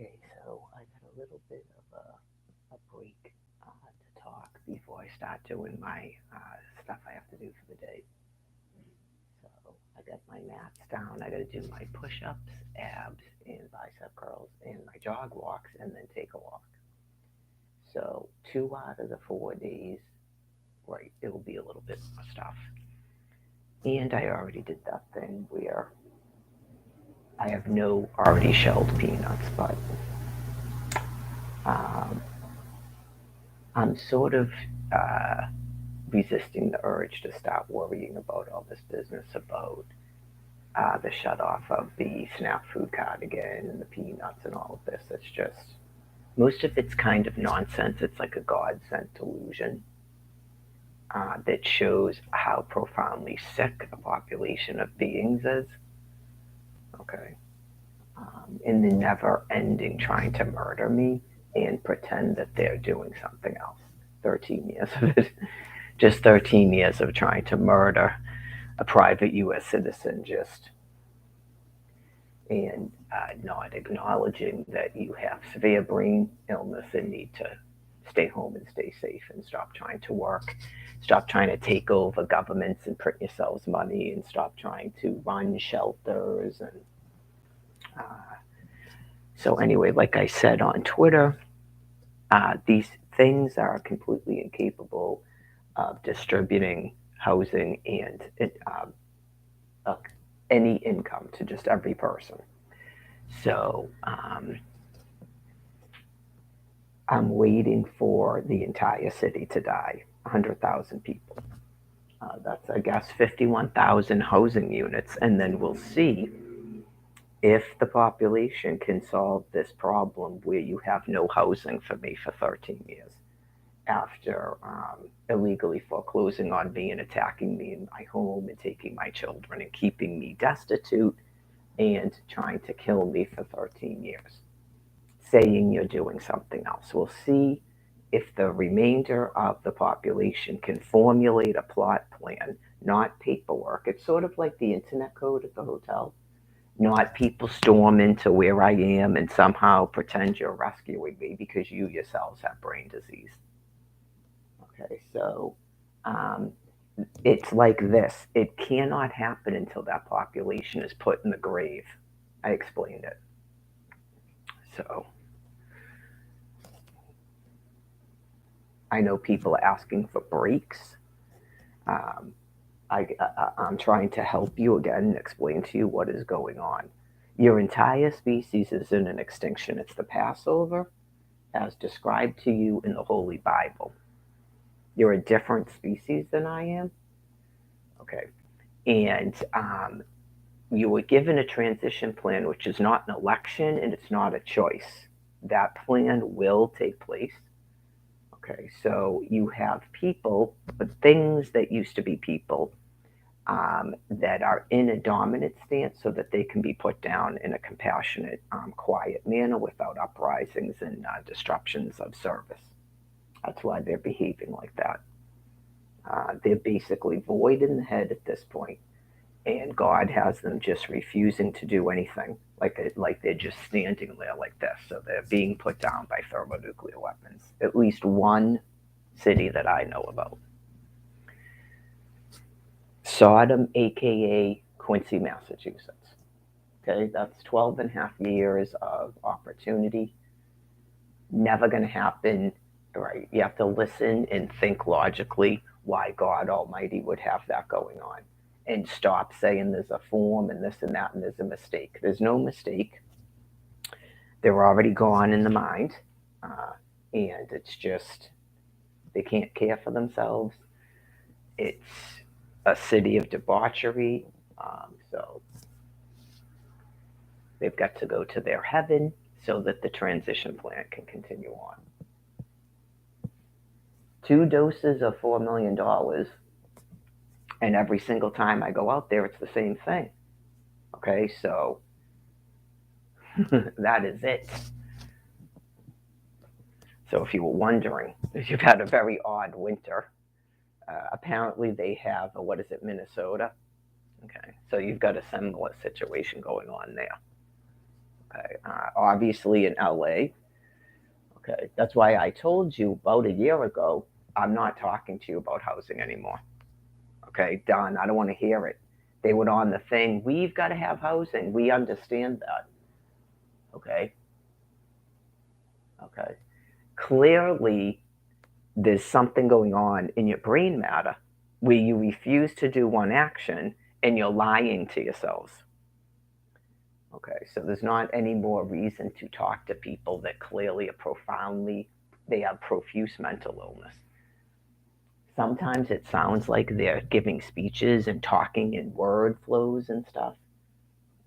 Okay, so I got a little bit of a break to talk before I start doing my stuff I have to do for the day. So I got my mats down. I got to do my push-ups, abs, and bicep curls, and my jog walks, and then take a walk. So 2 out of the 4 days, right, it will be a little bit more stuff. And I already did that thing where I have no already shelled peanuts, but um, I'm sort of uh, resisting the urge to start worrying about all this business about the shut off of the SNAP food card again and the peanuts and all of this. It's just, most of it's kind of nonsense. It's like a God sent delusion that shows how profoundly sick a population of beings is. Okay. And the never ending trying to murder me and pretend that they're doing something else. 13 years of it. Just 13 years of trying to murder a private U.S. citizen, just and not acknowledging that you have severe brain illness and need to stay home and stay safe and stop trying to work, stop trying to take over governments and print yourselves money, and stop trying to run shelters. And so, anyway, like I said on Twitter, these things are completely incapable of distributing housing and uh, any income to just every person. So I'm waiting for the entire city to die, 100,000 people. That's, I guess, 51,000 housing units, and then we'll see if the population can solve this problem where you have no housing for me for 13 years after illegally foreclosing on me and attacking me in my home and taking my children and keeping me destitute and trying to kill me for 13 years, saying you're doing something else. We'll see if the remainder of the population can formulate a plot plan, not paperwork. It's sort of like the internet code at the hotel, not people storm into where I am and somehow pretend you're rescuing me because you yourselves have brain disease. Okay, so um, it's like this, it cannot happen until that population is put in the grave. I explained it. So I know people are asking for breaks. Um, I'm trying to help you again and explain to you what is going on. Your entire species is in an extinction. It's the Passover as described to you in the Holy Bible. You're a different species than I am. Okay. And you were given a transition plan, which is not an election and it's not a choice. That plan will take place. Okay. So you have people, but things that used to be people that are in a dominant stance so that they can be put down in a compassionate, quiet manner without uprisings and disruptions of service. That's why they're behaving like that. They're basically void in the head at this point, and God has them just refusing to do anything, like they're just standing there like this. So they're being put down by thermonuclear weapons. At least one city that I know about. Sodom, aka Quincy, Massachusetts. Okay, that's 12 and a half years of opportunity. Never going to happen, right? You have to listen and think logically why God Almighty would have that going on. And stop saying there's a form and this and that and there's a mistake. There's no mistake. They're already gone in the mind. Uh, and it's just, they can't care for themselves. It's a city of debauchery. So they've got to go to their heaven so that the transition plan can continue on. 2 doses of $4 million, and every single time I go out there, it's the same thing. Okay, so that is it. So if you were wondering, you've had a very odd winter. Apparently, they have what is it, Minnesota? Okay, so you've got a similar situation going on there. Okay, obviously in LA. Okay, that's why I told you about a year ago. I'm not talking to you about housing anymore. Okay, done. I don't want to hear it. They went on the thing. We've got to have housing. We understand that. Okay, okay. Clearly, there's something going on in your brain matter where you refuse to do one action and you're lying to yourselves. Okay, so there's not any more reason to talk to people that clearly are they have profuse mental illness. Sometimes it sounds like they're giving speeches and talking in word flows and stuff.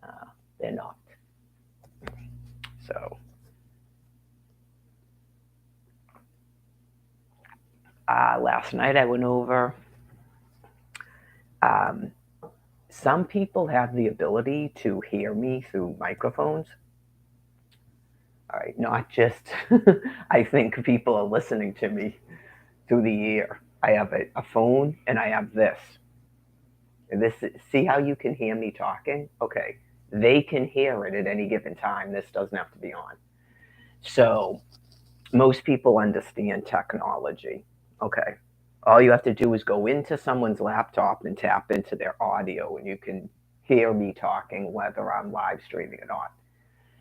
Uh, they're not. So, last night I went over. Um, some people have the ability to hear me through microphones. All right, not just, I think people are listening to me through the ear. I have a phone and I have this. This see how you can hear me talking? Okay. They can hear it at any given time. This doesn't have to be on. So most people understand technology. Okay. All you have to do is go into someone's laptop and tap into their audio, and you can hear me talking whether I'm live streaming or not.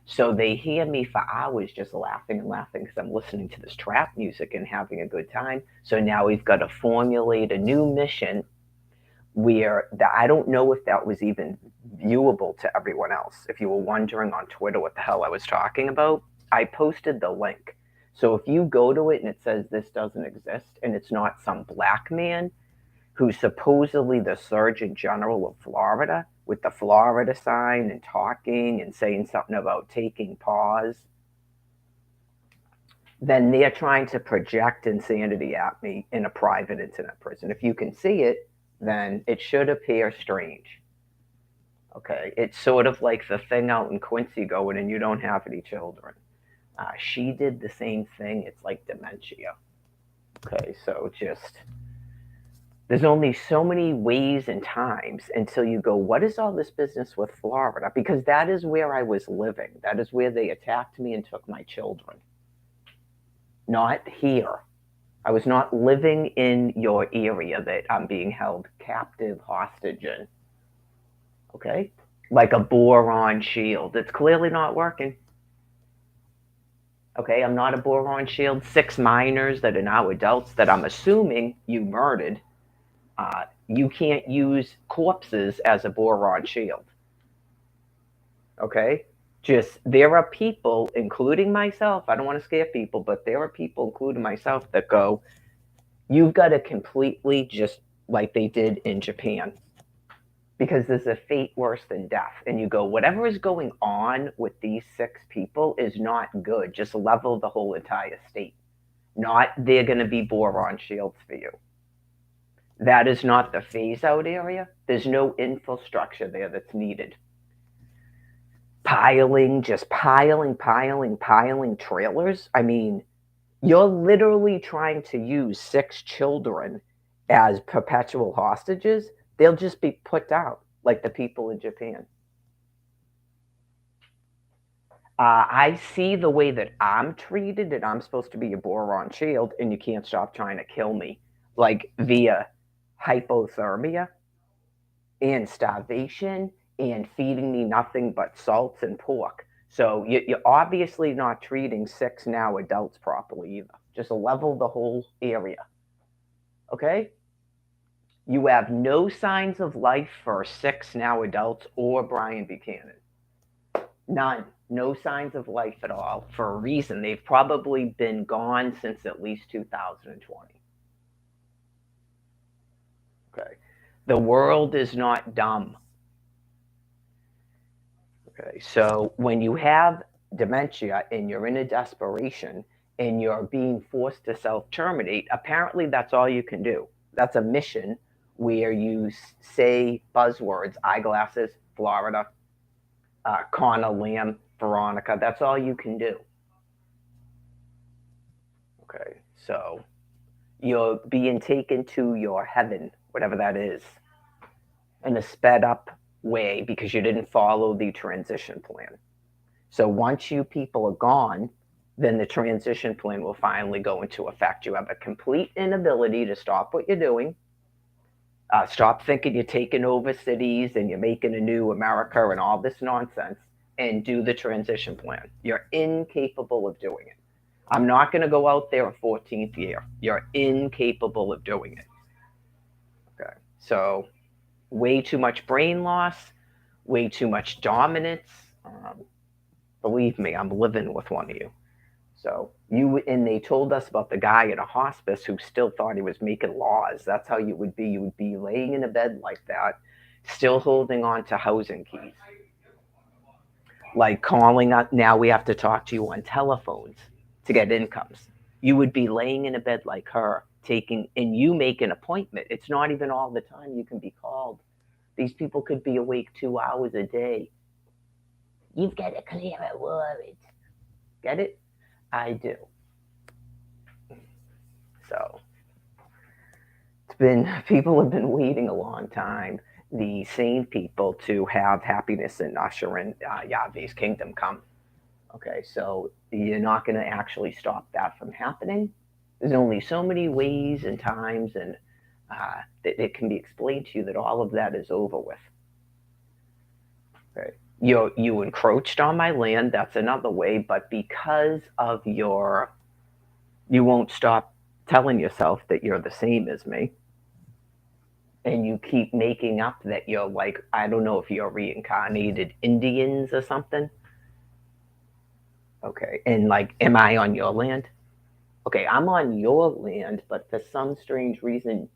So they hear me for hours just laughing and laughing because I'm listening to this trap music and having a good time. So now we've got to formulate a new mission where I don't know if that was even viewable to everyone else. If you were wondering on Twitter what the hell I was talking about, I posted the link. So if you go to it and it says this doesn't exist and it's not some black man who's supposedly the Surgeon General of Florida with the Florida sign and talking and saying something about taking pause, then they're trying to project insanity at me in a private internet prison. If you can see it, then it should appear strange. Okay, it's sort of like the thing out in Quincy going, and you don't have any children. She did the same thing. It's like dementia. Okay, so just there's only so many ways and times until you go, what is all this business with Florida? Because that is where I was living. That is where they attacked me and took my children. Not here. I was not living in your area that I'm being held captive, hostage in. Okay? Like a boron shield. It's clearly not working. Okay, I'm not a boron shield. 6 minors that are now adults that I'm assuming you murdered. You can't use corpses as a boron shield. Okay? Just there are people, including myself. I don't want to scare people, but there are people, including myself, that go, you've got to completely just like they did in Japan. Because there's a fate worse than death. And you go, whatever is going on with these 6 people is not good. Just level the whole entire state. Not they're going to be boron shields for you. That is not the phase out area. There's no infrastructure there that's needed. Just piling trailers. I mean, you're literally trying to use 6 children as perpetual hostages. They'll just be put down like the people in Japan. I see the way that I'm treated, and I'm supposed to be a boron shield, and you can't stop trying to kill me, like via hypothermia and starvation and feeding me nothing but salts and pork. So you're obviously not treating 6 now adults properly either. Just level the whole area. Okay? You have no signs of life for 6 now adults or Brian Buchanan. None. No signs of life at all for a reason. They've probably been gone since at least 2020. Okay. The world is not dumb. Okay. So when you have dementia and you're in a desperation and you're being forced to self terminate, apparently that's all you can do. That's a mission where you say buzzwords, eyeglasses, Florida, Connor Lamb, Veronica. That's all you can do. Okay. So you're being taken to your heaven, whatever that is, in a sped up way because you didn't follow the transition plan. So once you people are gone, then the transition plan will finally go into effect. You have a complete inability to stop what you're doing. Stop thinking you're taking over cities and you're making a new America and all this nonsense, and do the transition plan. You're incapable of doing it. I'm not going to go out there a 14th year. You're incapable of doing it. Okay. So, way too much brain loss, way too much dominance. Believe me, I'm living with one of you. So and they told us about the guy at a hospice who still thought he was making laws. That's how you would be. You would be laying in a bed like that, still holding on to housing keys. Like calling up, now we have to talk to you on telephones to get incomes. You would be laying in a bed like her, and you make an appointment. It's not even all the time you can be called. These people could be awake 2 hours a day. You've got to clear a warrant. Get it? I do. So people have been waiting a long time, the sane people, to have happiness and usher in Yahweh's kingdom come. Okay, so you're not going to actually stop that from happening. There's only so many ways and times and that it can be explained to you that all of that is over with. Okay. You encroached on my land. That's another way, but because of you won't stop telling yourself that you're the same as me, and you keep making up that you're like, I don't know if you're reincarnated Indians or something. Okay, and like, am I on your land? Okay, I'm on your land, but for some strange reason,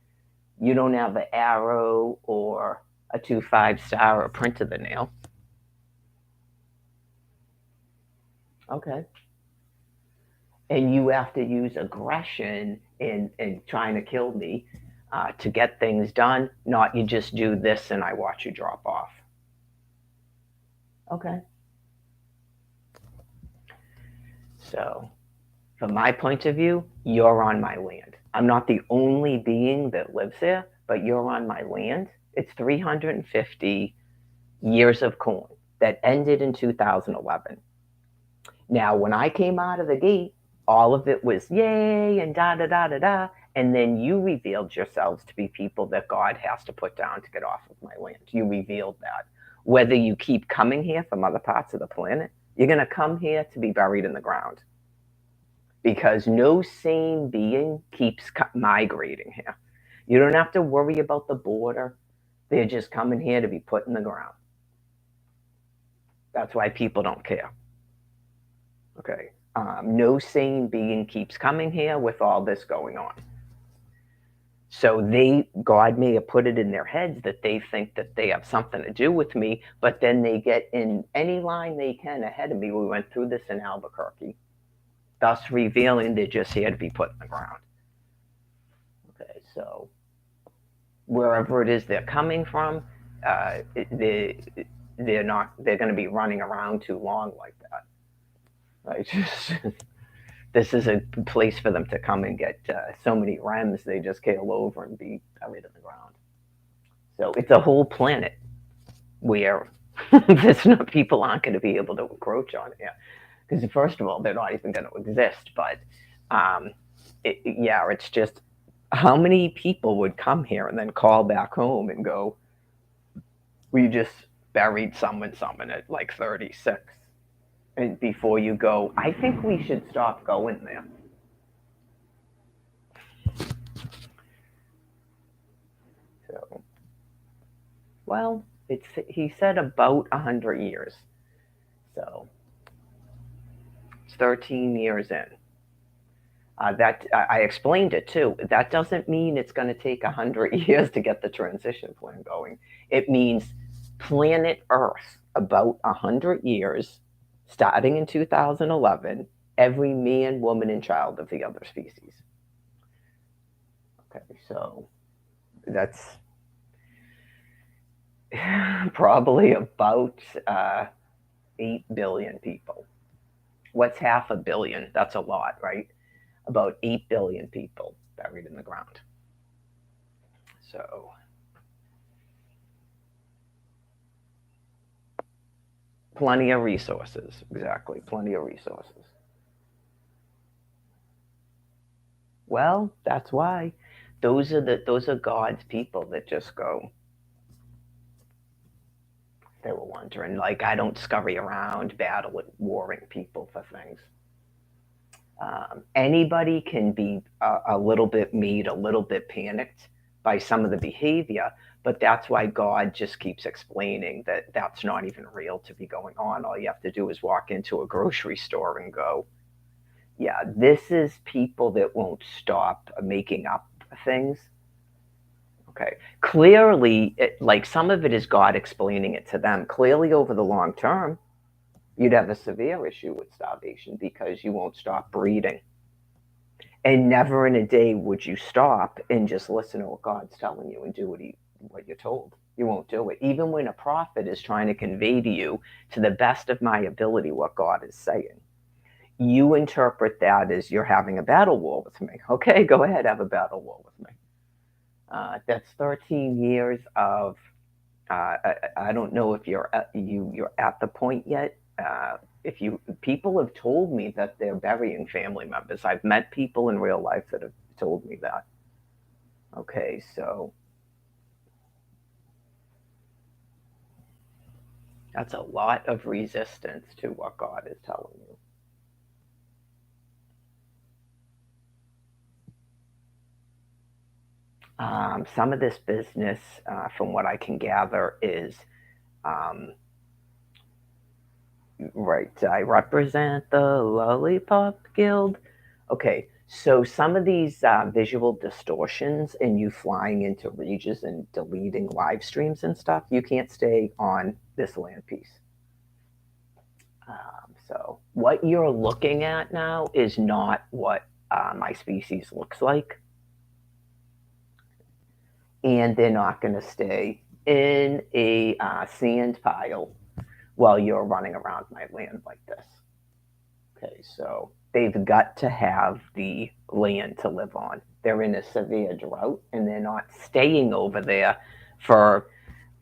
you don't have an arrow or a 2 5 star or a print of the nail. Okay. And you have to use aggression in trying to kill me to get things done, not you just do this and I watch you drop off. Okay. So, from my point of view, you're on my land. I'm not the only being that lives there, but you're on my land. It's 350 years of corn that ended in 2011. Now, when I came out of the gate, all of it was yay and da da da da da. And then you revealed yourselves to be people that God has to put down to get off of my land. You revealed that. Whether you keep coming here from other parts of the planet, you're going to come here to be buried in the ground. Because no sane being keeps migrating here. You don't have to worry about the border. They're just coming here to be put in the ground. That's why people don't care. Okay. No sane being keeps coming here with all this going on. So God may have put it in their heads that they think that they have something to do with me, but then they get in any line they can ahead of me. We went through this in Albuquerque, thus revealing they're just here to be put in the ground. Okay, so wherever it is they're coming from, they're going to be running around too long like that. Right? This is a place for them to come and get so many REMs, they just keel over and be buried in the ground. So it's a whole planet where people aren't going to be able to encroach on it. Because first of all, they're not even going to exist. But it's just how many people would come here and then call back home and go, we just buried someone at like 36. And before you go, I think we should stop going there. So, well, he said about 100 years. So it's 13 years in. That I explained it too. That doesn't mean it's going to take 100 years to get the transition plan going. It means planet Earth, about 100 years, starting in 2011, every man, woman, and child of the other species. Okay, so that's probably about 8 billion people. What's half a billion? That's a lot, right? About 8 billion people buried in the ground. So Plenty of resources. Exactly. Plenty of resources. Well, that's why those are God's people that just go. They were wondering, like, I don't scurry around battling, warring people for things. Anybody can be a little bit made a little bit panicked by some of the behavior, but that's why God just keeps explaining that that's not even real to be going on. All you have to do is walk into a grocery store and go, yeah, this is people that won't stop making up things. Okay. Clearly, like some of it is God explaining it to them. Clearly, over the long term, you'd have a severe issue with starvation because you won't stop breeding. And never in a day would you stop and just listen to what God's telling you and do what you're told. You won't do it. Even when a prophet is trying to convey to you, to the best of my ability, what God is saying, you interpret that as you're having a battle war with me. Okay, go ahead, have a battle war with me. That's 13 years of. I don't know if you're at the point yet. If you People have told me that they're burying family members. I've met people in real life that have told me that. Okay, so that's a lot of resistance to what God is telling you. Some of this business, from what I can gather, is um, right. I represent the Lollipop Guild. Okay, so some of these visual distortions and you flying into regions and deleting live streams and stuff, you can't stay on this land piece. So what you're looking at now is not what my species looks like, and they're not going to stay in a sand pile while you're running around my land like this. Okay, so they've got to have the land to live on. They're in a severe drought and they're not staying over there for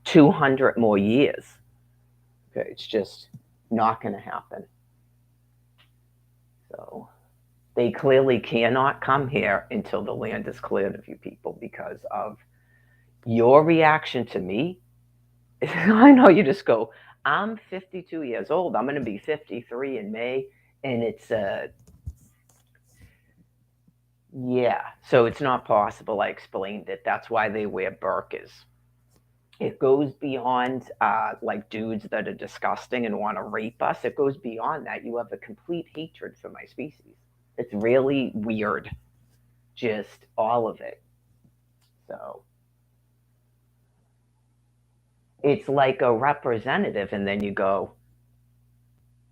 200 more years. Okay, it's just not going to happen. So they clearly cannot come here until the land is cleared of you people because of your reaction to me. I know you just go, I'm 52 years old. I'm going to be 53 in May. And it's yeah, so it's not possible. I explained it. That's why they wear burqas. It goes beyond like dudes that are disgusting and want to rape us. It goes beyond that. You have a complete hatred for my species. It's really weird, just all of it. So it's like a representative, and then you go,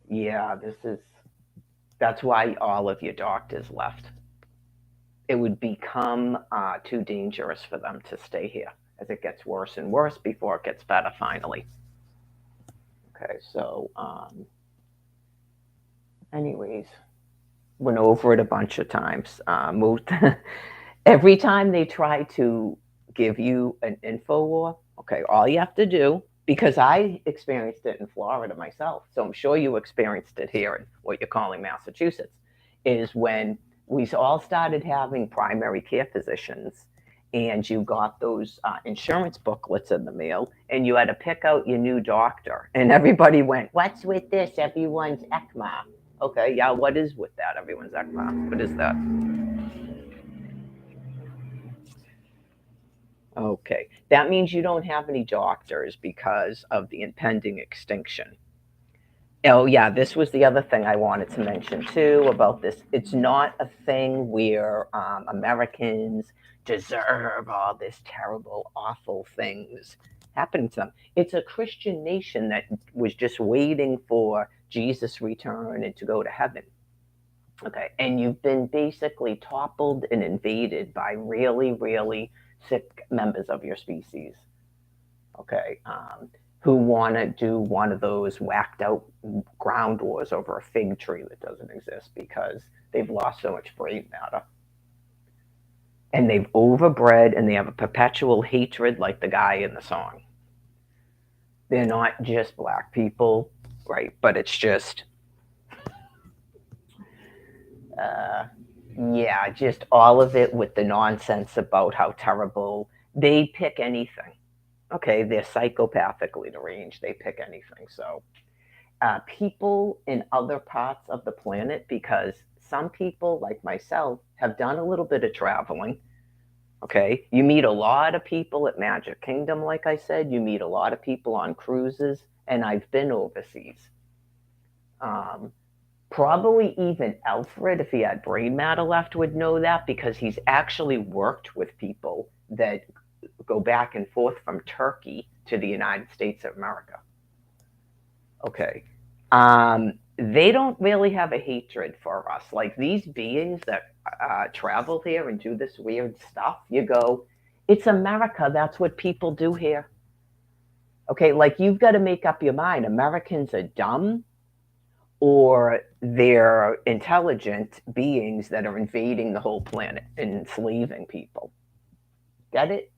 yeah, this is. That's why all of your doctors left. It would become too dangerous for them to stay here as it gets worse and worse before it gets better finally. Okay, so, anyways, went over it a bunch of times. Moved every time they try to give you an info war. Okay, all you have to do, because I experienced it in Florida myself, so I'm sure you experienced it here in what you're calling Massachusetts, is when we all started having primary care physicians and you got those insurance booklets in the mail and you had to pick out your new doctor and everybody went, what's with this? Everyone's ECMA. Okay, yeah, what is with that? Everyone's ECMA. What is that? Okay, that means you don't have any doctors because of the impending extinction. Oh, yeah, this was the other thing I wanted to mention too about this. It's not a thing where Americans deserve all this terrible, awful things happening to them. It's a Christian nation that was just waiting for Jesus' return and to go to heaven. Okay, and you've been basically toppled and invaded by really, really sick members of your species. Okay, who want to do one of those whacked out ground wars over a fig tree that doesn't exist because they've lost so much brain matter. And they've overbred and they have a perpetual hatred like the guy in the song. They're not just black people. right? But it's just, uh, yeah, just all of it with the nonsense about how terrible they pick anything. Okay, they're psychopathically deranged. They pick anything. So, people in other parts of the planet, because some people, like myself, have done a little bit of traveling. Okay, you meet a lot of people at Magic Kingdom, like I said. You meet a lot of people on cruises, and I've been overseas. Um, Probably even Alfred, if he had brain matter left, would know that because he's actually worked with people that go back and forth from Turkey to the United States of America. Okay. They don't really have a hatred for us. Like these beings that travel here and do this weird stuff, you go, it's America. That's what people do here. Okay. Like you've got to make up your mind. Americans are dumb or they're intelligent beings that are invading the whole planet and enslaving people. Get it?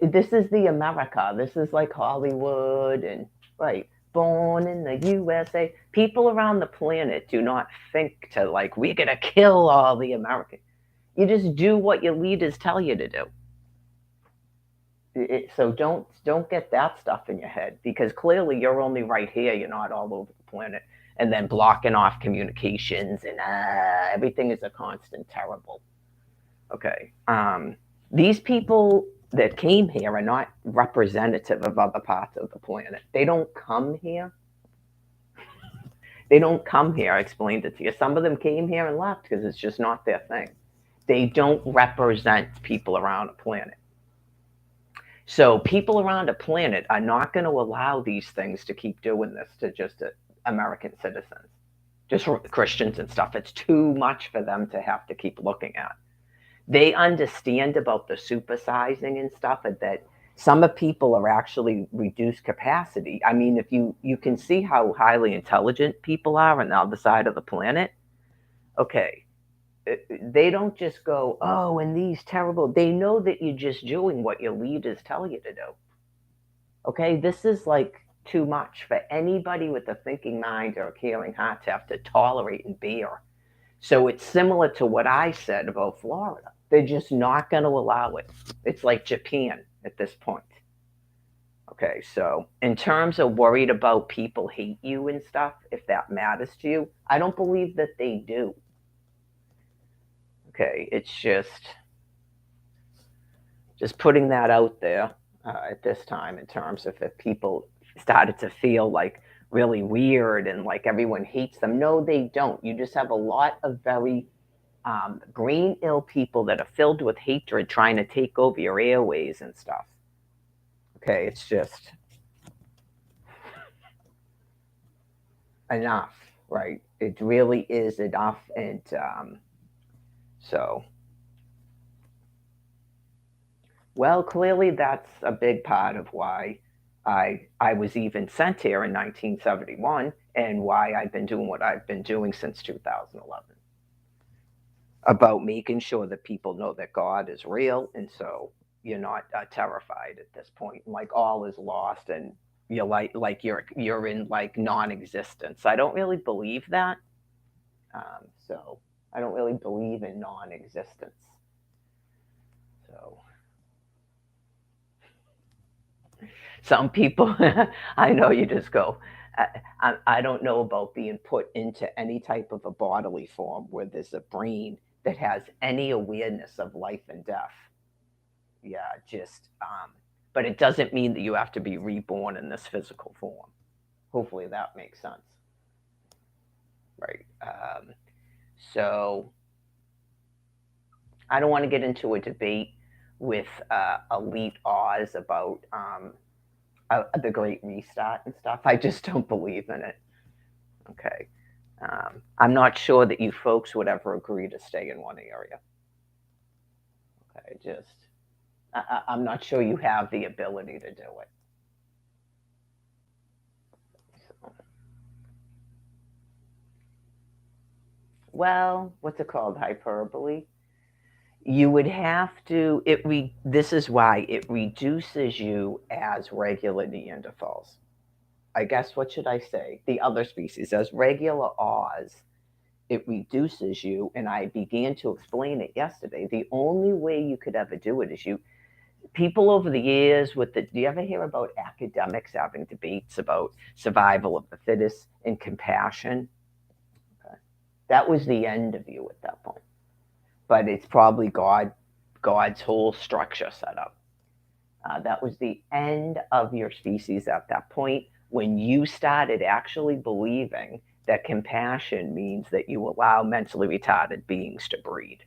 This is the America. This is like Hollywood and right. Born in the USA. People around the planet do not think to like we're gonna kill all the Americans. You just do what your leaders tell you to do. So don't get that stuff in your head because clearly you're only right here. You're not all over the planet, and then blocking off communications and everything is a constant terrible. Okay. These people that came here are not representative of other parts of the planet. They don't come here. They don't come here. I explained it to you. Some of them came here and left because it's just not their thing. They don't represent people around a planet. So people around a planet are not going to allow these things to keep doing this to just American citizens, just Christians and stuff. It's too much for them to have to keep looking at. They understand about the supersizing and stuff and that some of people are actually reduced capacity. I mean, if you can see how highly intelligent people are on the other side of the planet, okay, they don't just go, oh, and these terrible. They know that you're just doing what your leaders tell you to do. Okay, this is like too much for anybody with a thinking mind or a caring heart to have to tolerate and bear. So it's similar to what I said about Florida. They're just not going to allow it. It's like Japan at this point. Okay, so in terms of worried about people hate you and stuff, if that matters to you, I don't believe that they do. Okay, it's just putting that out there at this time in terms of if people started to feel like really weird and like everyone hates them. No, they don't. You just have a lot of very green ill people that are filled with hatred trying to take over your airways and stuff. Okay, it's just enough, right? It really is enough. And so, well, clearly that's a big part of why I was even sent here in 1971 and why I've been doing what I've been doing since 2011 about making sure that people know that God is real, and so you're not terrified at this point. Like all is lost, and you're like you're in like non-existence. I don't really believe that. So I don't really believe in non-existence. So some people, I know you just go. I don't know about being put into any type of a bodily form where there's a brain that has any awareness of life and death. Yeah, just but it doesn't mean that you have to be reborn in this physical form. Hopefully that makes sense, right? So I don't want to get into a debate with elite Oz about the Great Reset and stuff. I just don't believe in it. Okay, I'm not sure that you folks would ever agree to stay in one area. Okay, just I'm not sure you have the ability to do it. So, well, what's it called? Hyperbole. You would have to. This is why it reduces you as regular Neanderthals. I guess, what should I say? The other species, as regular Oz, it reduces you. And I began to explain it yesterday. The only way you could ever do it is people over the years do you ever hear about academics having debates about survival of the fittest and compassion? Okay. That was the end of you at that point. But it's probably God's whole structure set up. That was the end of your species at that point when you started actually believing that compassion means that you allow mentally retarded beings to breed.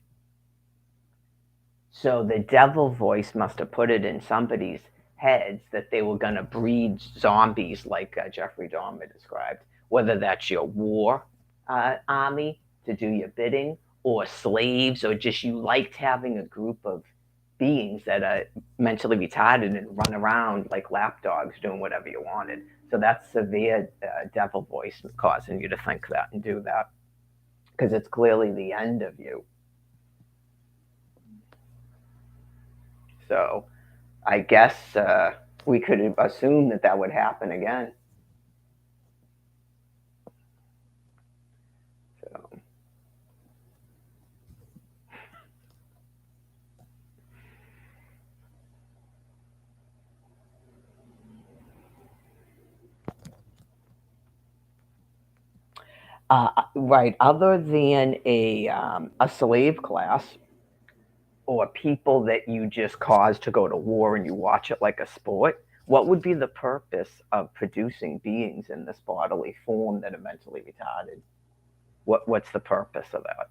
So the devil voice must have put it in somebody's heads that they were going to breed zombies like Jeffrey Dahmer described, whether that's your war army to do your bidding, or slaves, or just you liked having a group of beings that are mentally retarded and run around like lapdogs doing whatever you wanted. So that's severe devil voice causing you to think that and do that, because it's clearly the end of you. So I guess we could assume that that would happen again. So, right. Other than a slave class or people that you just cause to go to war and you watch it like a sport, what would be the purpose of producing beings in this bodily form that are mentally retarded? What's the purpose of that?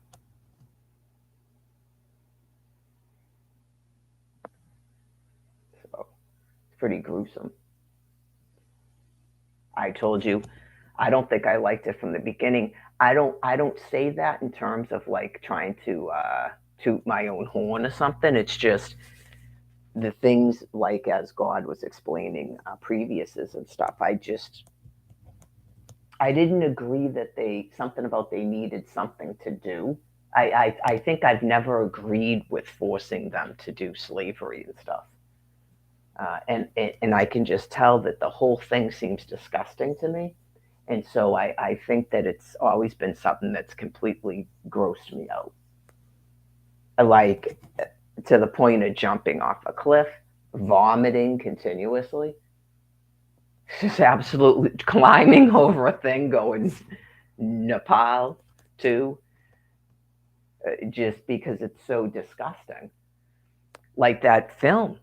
So it's pretty gruesome. I told you, I don't think I liked it from the beginning. I don't say that in terms of like trying to toot my own horn or something. It's just the things like as God was explaining previously and stuff. I didn't agree that they something about they needed something to do. I think I've never agreed with forcing them to do slavery and stuff. And I can just tell that the whole thing seems disgusting to me. And so I think that it's always been something that's completely grossed me out. Like to the point of jumping off a cliff, vomiting continuously, just absolutely climbing over a thing, going Nepal too, just because it's so disgusting. Like that film.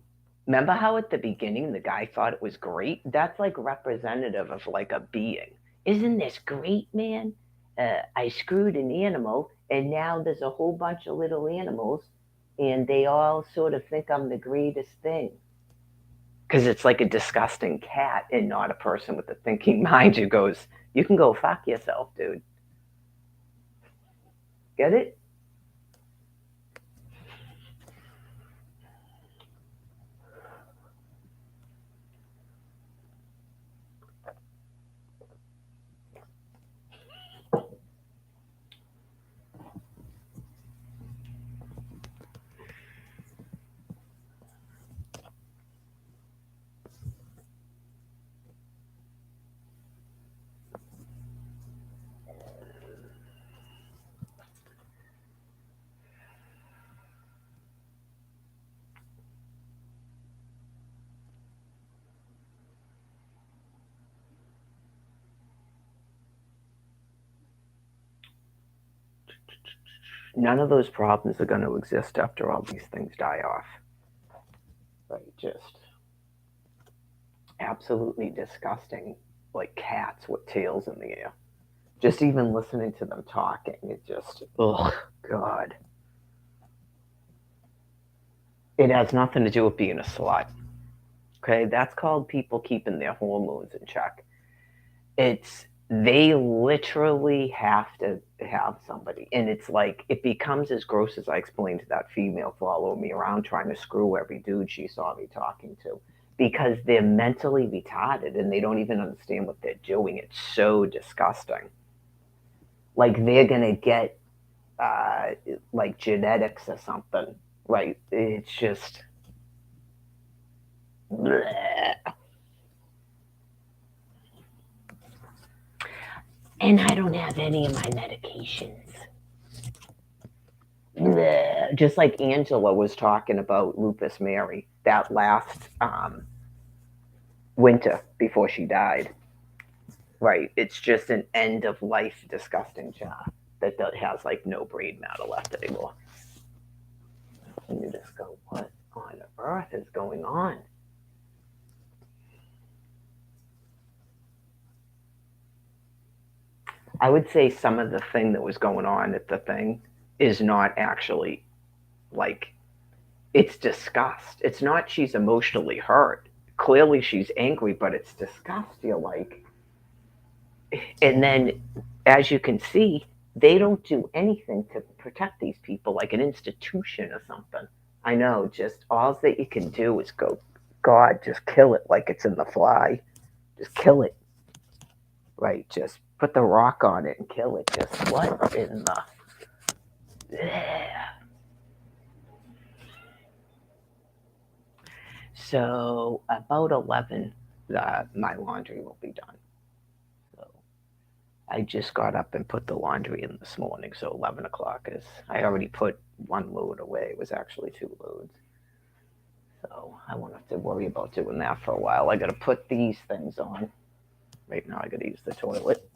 Remember how at the beginning the guy thought it was great? That's like representative of like a being. Isn't this great, man? I screwed an animal, and now there's a whole bunch of little animals, and they all sort of think I'm the greatest thing. Because it's like a disgusting cat and not a person with a thinking mind who goes, you can go fuck yourself, dude. Get it? None of those problems are going to exist after all these things die off. Right? Just absolutely disgusting, like cats with tails in the air. Just even listening to them talking, it just, oh, God. It has nothing to do with being a slut. Okay, that's called people keeping their hormones in check. It's they literally have to have somebody, and it's like it becomes as gross as I explained to that female following me around trying to screw every dude she saw me talking to, because they're mentally retarded and they don't even understand what they're doing. It's so disgusting. Like they're gonna get uh, like genetics or something, right? It's just bleh. And I don't have any of my medications. Bleh. Just like Angela was talking about Lupus Mary that last winter before she died. Right. It's just an end of life disgusting job that has like no brain matter left anymore. And you just go, what on earth is going on? I would say some of the thing that was going on at the thing is not actually like it's disgust. It's not she's emotionally hurt. Clearly she's angry, but it's disgust. You're like, and then as you can see, they don't do anything to protect these people like an institution or something. I know, just all that you can do is go, God, just kill it like it's in the fly. Just kill it. Right. Just put the rock on it and kill it. Just what in the. Yeah. So about 11, my laundry will be done. So I just got up and put the laundry in this morning. So 11 o'clock is, I already put one load away. It was actually two loads. So I won't have to worry about doing that for a while. I got to put these things on. Right now, I got to use the toilet.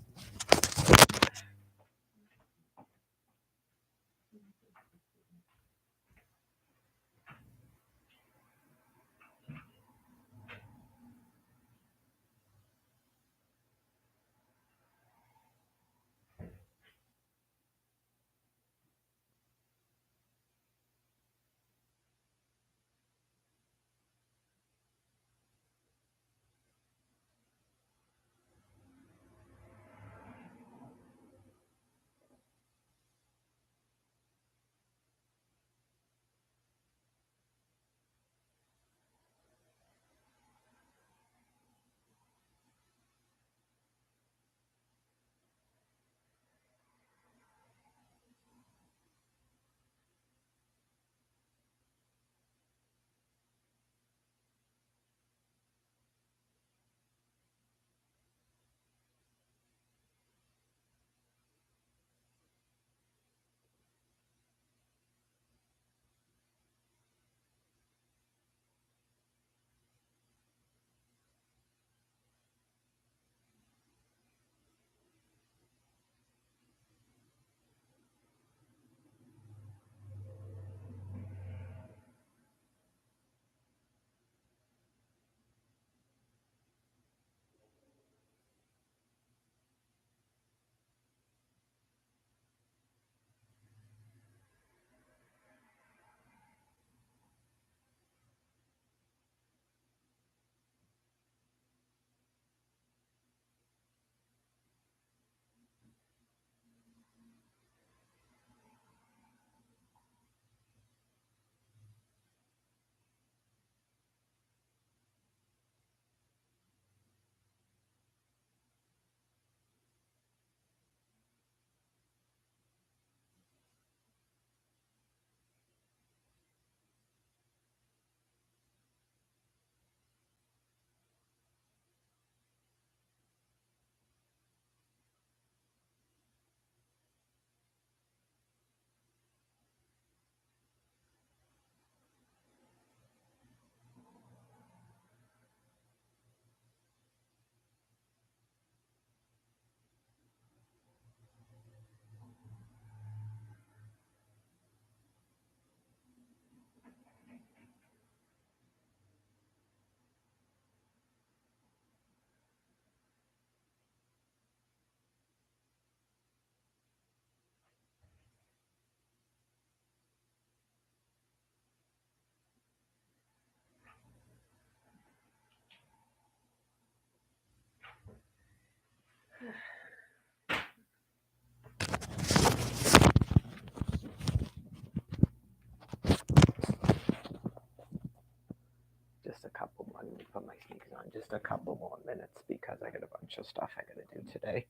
Just a couple more. Let me put my sneakers on. Just a couple more minutes because I got a bunch of stuff I got to do today.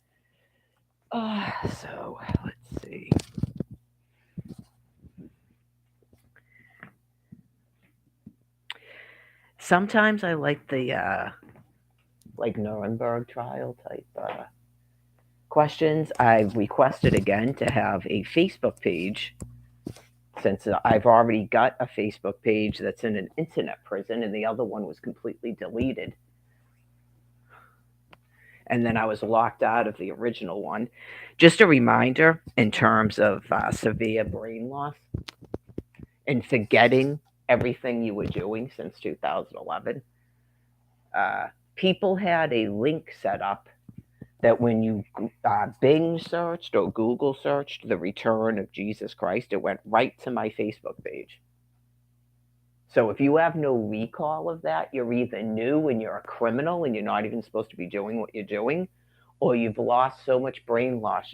So let's see. Sometimes I like the like Nuremberg trial type questions. I've requested again to have a Facebook page since I've already got a Facebook page that's in an internet prison and the other one was completely deleted. And then I was locked out of the original one. Just a reminder in terms of severe brain loss and forgetting everything you were doing since 2011. People had a link set up that when you Bing searched or Google searched the return of Jesus Christ, it went right to my Facebook page. So if you have no recall of that, you're either new and you're a criminal and you're not even supposed to be doing what you're doing, or you've lost so much brain loss,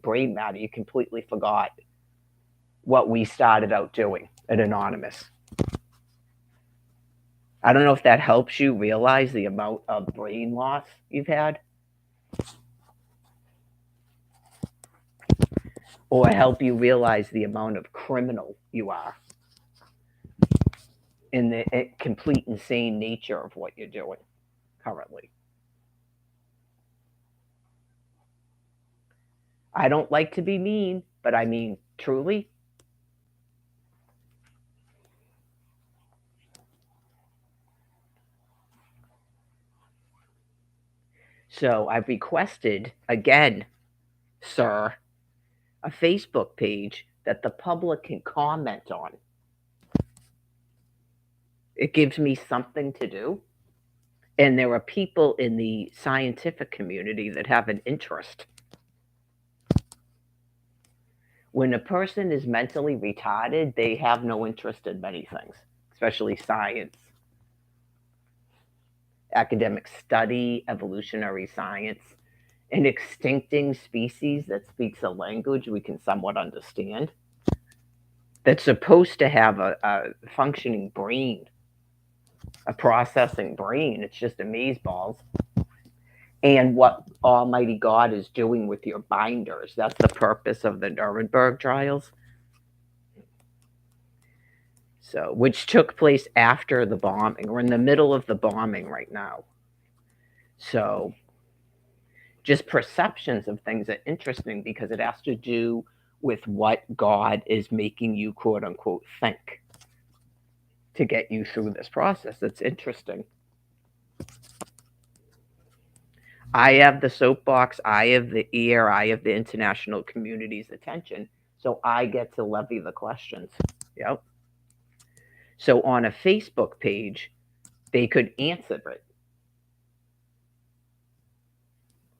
brain matter, you completely forgot what we started out doing at Anonymous. I don't know if that helps you realize the amount of brain loss you've had, or help you realize the amount of criminal you are in the complete insane nature of what you're doing currently. I don't like to be mean, but I mean truly. So I've requested again, sir, a Facebook page that the public can comment on. It gives me something to do. And there are people in the scientific community that have an interest. When a person is mentally retarded, they have no interest in many things, especially science, academic study, evolutionary science, an extincting species that speaks a language we can somewhat understand, that's supposed to have a functioning brain, a processing brain. It's just amazeballs. And what Almighty God is doing with your binders. That's the purpose of the Nuremberg trials. So, which took place after the bombing. We're in the middle of the bombing right now. So, just perceptions of things are interesting because it has to do with what God is making you, quote unquote, think to get you through this process. It's interesting. I have the soapbox, I have the ear, I have the international community's attention, so I get to levy the questions. Yep. So on a Facebook page, they could answer it.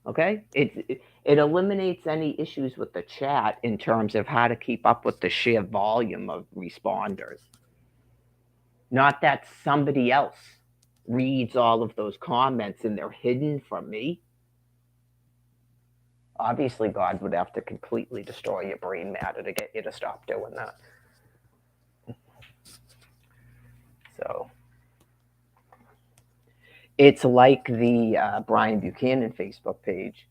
Okay? It eliminates any issues with the chat in terms of how to keep up with the sheer volume of responders. Not that somebody else reads all of those comments and they're hidden from me. Obviously, God would have to completely destroy your brain matter to get you to stop doing that. So it's like the Brian Buchanan Facebook page,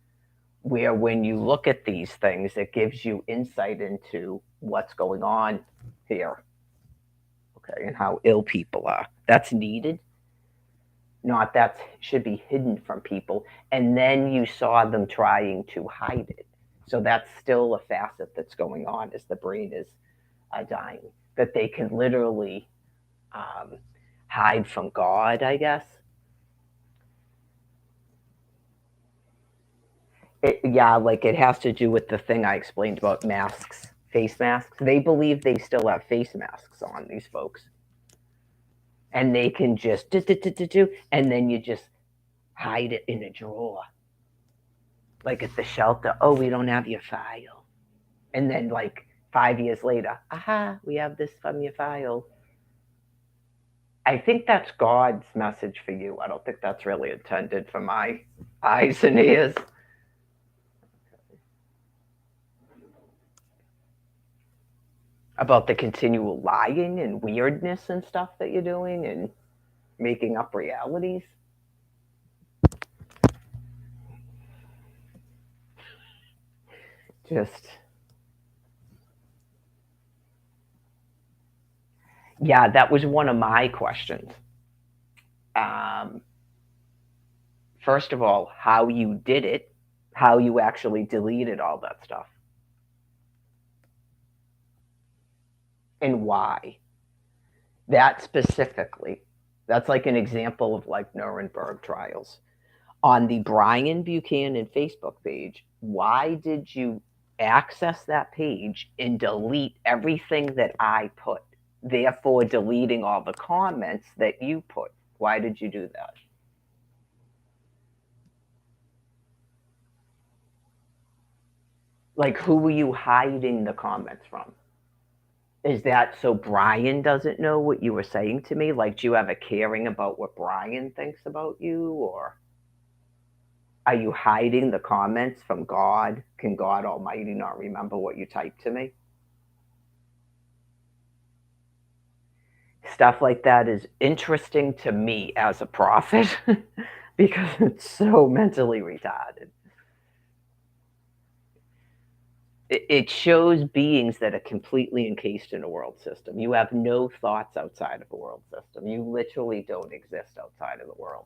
where when you look at these things, it gives you insight into what's going on here, okay, and how ill people are. That's needed. Not that should be hidden from people. And then you saw them trying to hide it. So that's still a facet that's going on as the brain is dying, that they can literally hide from God, I guess. Yeah, like it has to do with the thing I explained about masks, face masks. They believe they still have face masks on, these folks. And they can just do, and then you just hide it in a drawer. Like at the shelter, oh, we don't have your file. And then, like 5 years later, aha, we have this from your file. I think that's God's message for you. I don't think that's really intended for my eyes and ears. About the continual lying and weirdness and stuff that you're doing and making up realities. Just, yeah, that was one of my questions. First of all, how you did it, how you actually deleted all that stuff and why. That specifically, that's like an example of like Nuremberg trials. On the Brian Buchanan Facebook page, why did you access that page and delete everything that I put? Therefore, deleting all the comments that you put. Why did you do that? Like, who were you hiding the comments from? Is that so Brian doesn't know what you were saying to me? Like, do you have a caring about what Brian thinks about you? Or are you hiding the comments from God? Can God Almighty not remember what you typed to me? Stuff like that is interesting to me as a prophet because it's so mentally retarded. It shows beings that are completely encased in a world system. You have no thoughts outside of a world system. You literally don't exist outside of the world.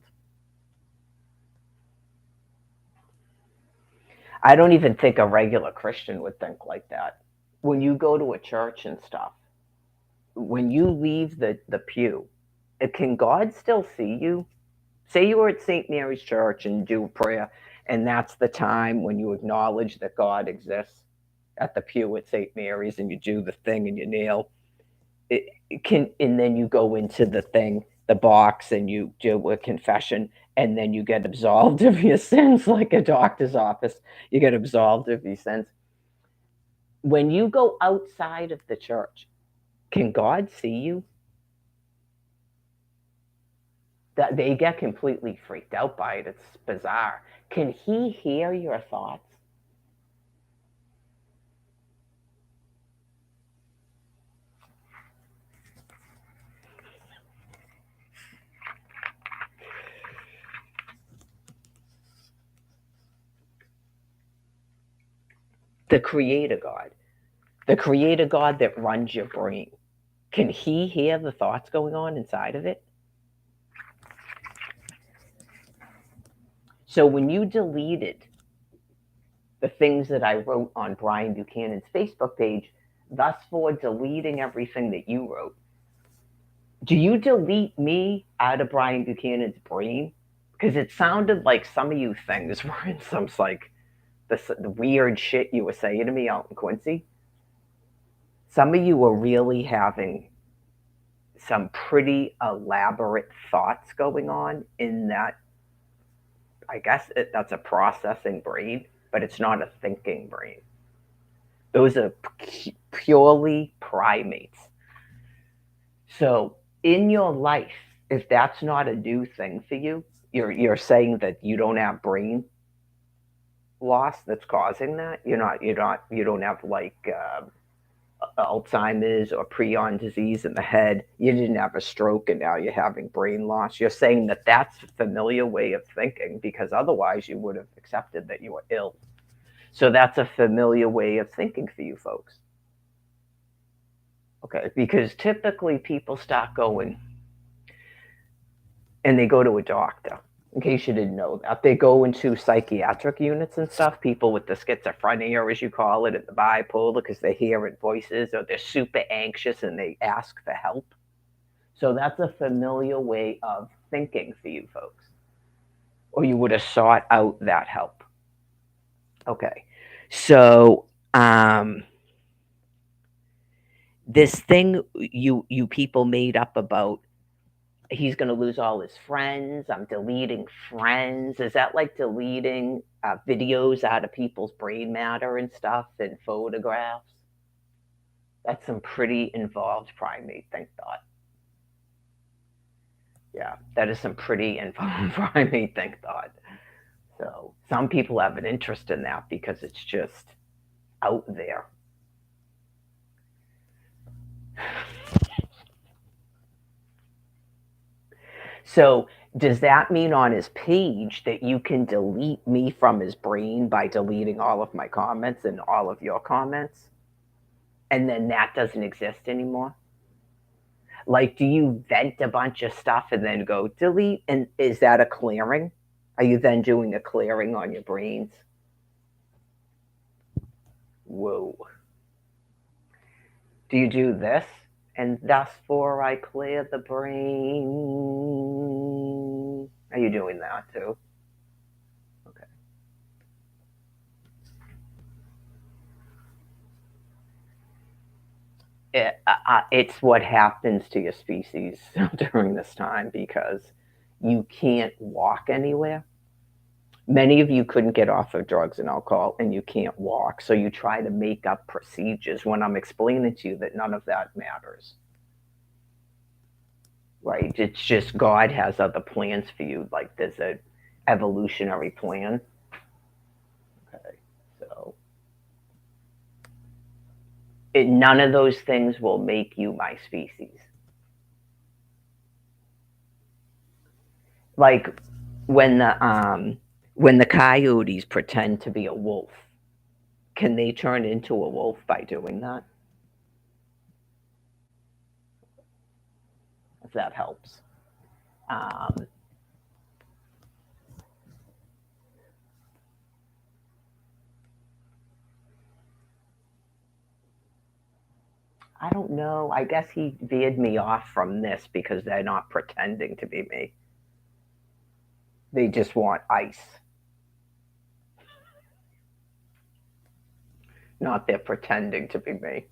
I don't even think a regular Christian would think like that. When you go to a church and stuff, when you leave the pew, can God still see you? Say you were at St. Mary's Church and do prayer, and that's the time when you acknowledge that God exists at the pew at St. Mary's, and you do the thing and you kneel. It can, and then you go into the thing, the box, and you do a confession, and then you get absolved of your sins, like a doctor's office. You get absolved of your sins. When you go outside of the church, can God see you? That they get completely freaked out by it. It's bizarre. Can he hear your thoughts? The creator God, the creator God that runs your brain, can he hear the thoughts going on inside of it? So when you deleted the things that I wrote on Brian Buchanan's Facebook page, thus for deleting everything that you wrote, do you delete me out of Brian Buchanan's brain? Because it sounded like some of you things were in some like the weird shit you were saying to me out in Quincy. Some of you were really having some pretty elaborate thoughts going on in that. I guess that's a processing brain, but it's not a thinking brain. Those are purely primates. So in your life, if that's not a new thing for you, you're saying that you don't have brain loss that's causing that. You don't have like Alzheimer's or prion disease in the head. You didn't have a stroke and now you're having brain loss. You're saying that that's a familiar way of thinking because otherwise you would have accepted that you were ill. So that's a familiar way of thinking for you folks. Okay, because typically people start going and they go to a doctor. In case you didn't know that, they go into psychiatric units and stuff. People with the schizophrenia, as you call it, and the bipolar, because they're hearing voices or they're super anxious and they ask for help. So that's a familiar way of thinking for you folks. Or you would have sought out that help. Okay. So this thing you people made up about he's going to lose all his friends. I'm deleting friends. Is that like deleting videos out of people's brain matter and stuff and photographs? That's some pretty involved primate think thought. Yeah, that is some pretty involved primate think thought. So some people have an interest in that because it's just out there. So does that mean on his page that you can delete me from his brain by deleting all of my comments and all of your comments? And then that doesn't exist anymore? Like, do you vent a bunch of stuff and then go delete? And is that a clearing? Are you then doing a clearing on your brains? Whoa. Do you do this? And thus for I clear the brain. Are you doing that too? Okay. It's what happens to your species during this time because you can't walk anywhere. Many of you couldn't get off of drugs and alcohol and you can't walk. So you try to make up procedures when I'm explaining to you that none of that matters. Right? It's just God has other plans for you. Like there's a evolutionary plan. Okay. So none of those things will make you my species. Like when the coyotes pretend to be a wolf, can they turn into a wolf by doing that? If that helps. Um, I don't know. I guess he veered me off from this because they're not pretending to be me. They just want ice, not they're pretending to be me.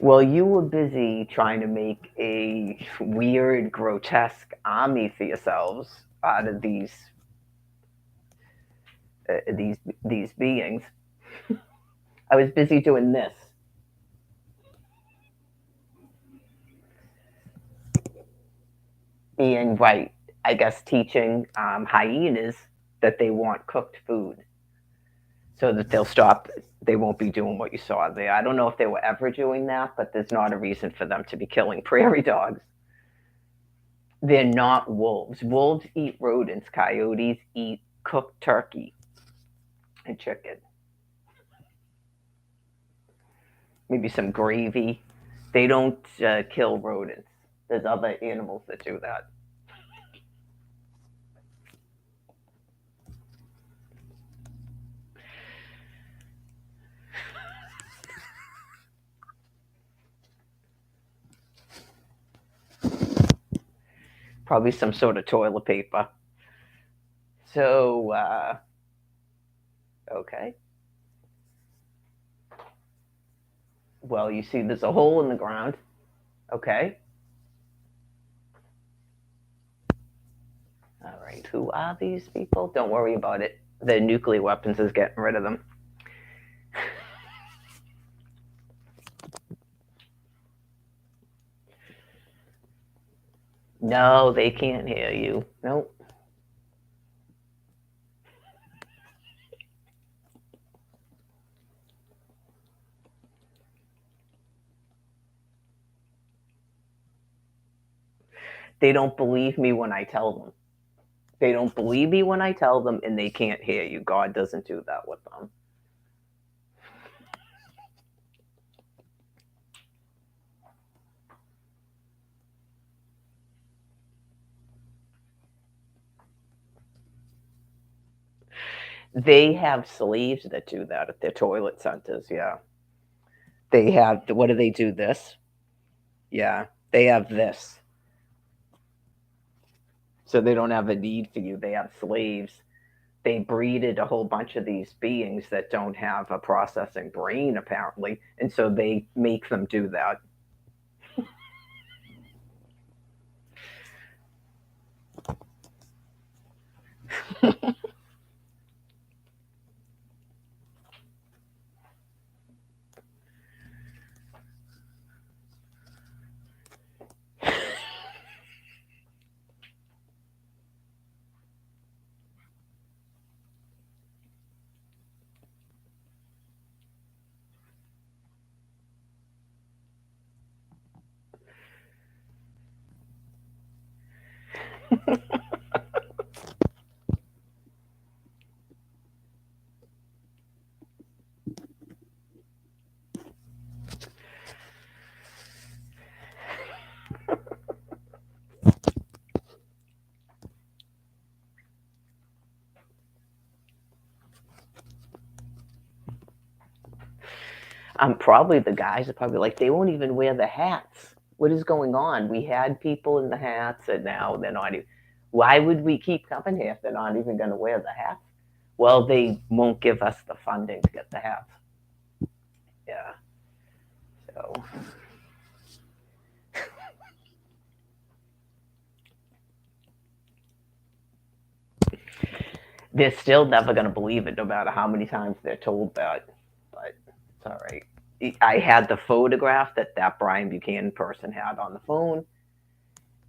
Well, you were busy trying to make a weird, grotesque army for yourselves out of these beings. I was busy doing this, being right. I guess teaching hyenas that they want cooked food so that they'll stop. They won't be doing what you saw there. I don't know if they were ever doing that, but there's not a reason for them to be killing prairie dogs. They're not wolves. Wolves eat rodents. Coyotes eat cooked turkey and chicken. Maybe some gravy. They don't kill rodents. There's other animals that do that. Probably some sort of toilet paper. So, okay. Well, you see, there's a hole in the ground. Okay. All right. Who are these people? Don't worry about it. The nuclear weapons is getting rid of them. No, they can't hear you. Nope. They don't believe me when I tell them. They don't believe me when I tell them, and they can't hear you. God doesn't do that with them. They have slaves that do that at their toilet centers. Yeah. They have, what do they do? This? Yeah. They have this. So they don't have a need for you. They have slaves. They breeded a whole bunch of these beings that don't have a processing brain, apparently. And so they make them do that. Probably the guys are probably like, they won't even wear the hats. What is going on? We had people in the hats, and now they're not even. Why would we keep coming here if they're not even going to wear the hats? Well, they won't give us the funding to get the hats. Yeah. So they're still never going to believe it, no matter how many times they're told that. But it's all right. I had the photograph that Brian Buchanan person had on the phone.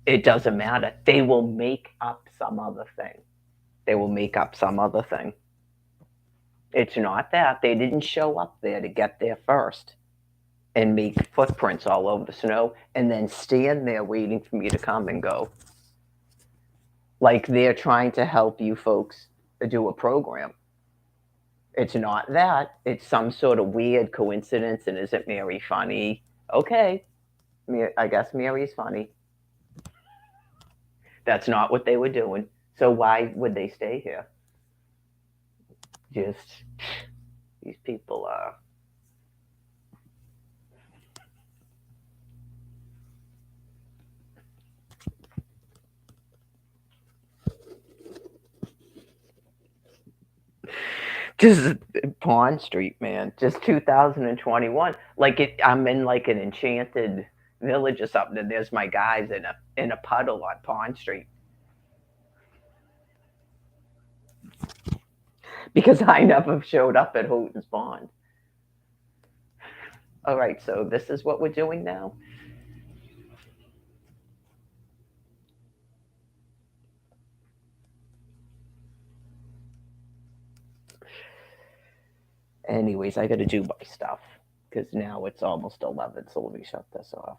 It doesn't matter. They will make up some other thing. They will make up some other thing. It's not that. They didn't show up there to get there first and make footprints all over the snow and then stand there waiting for me to come and go. Like they're trying to help you folks do a program. It's not that. It's some sort of weird coincidence. And isn't Mary funny? Okay. I guess Mary's funny. That's not what they were doing. So why would they stay here? Just these people are. Just Pond Street, man. Just 2021. Like I'm in like an enchanted village or something, and there's my guys in a puddle on Pond Street because I never showed up at Houghton's Pond. All right, so this is what we're doing now. Anyways, I got to do my stuff because now it's almost 11. So let me shut this off.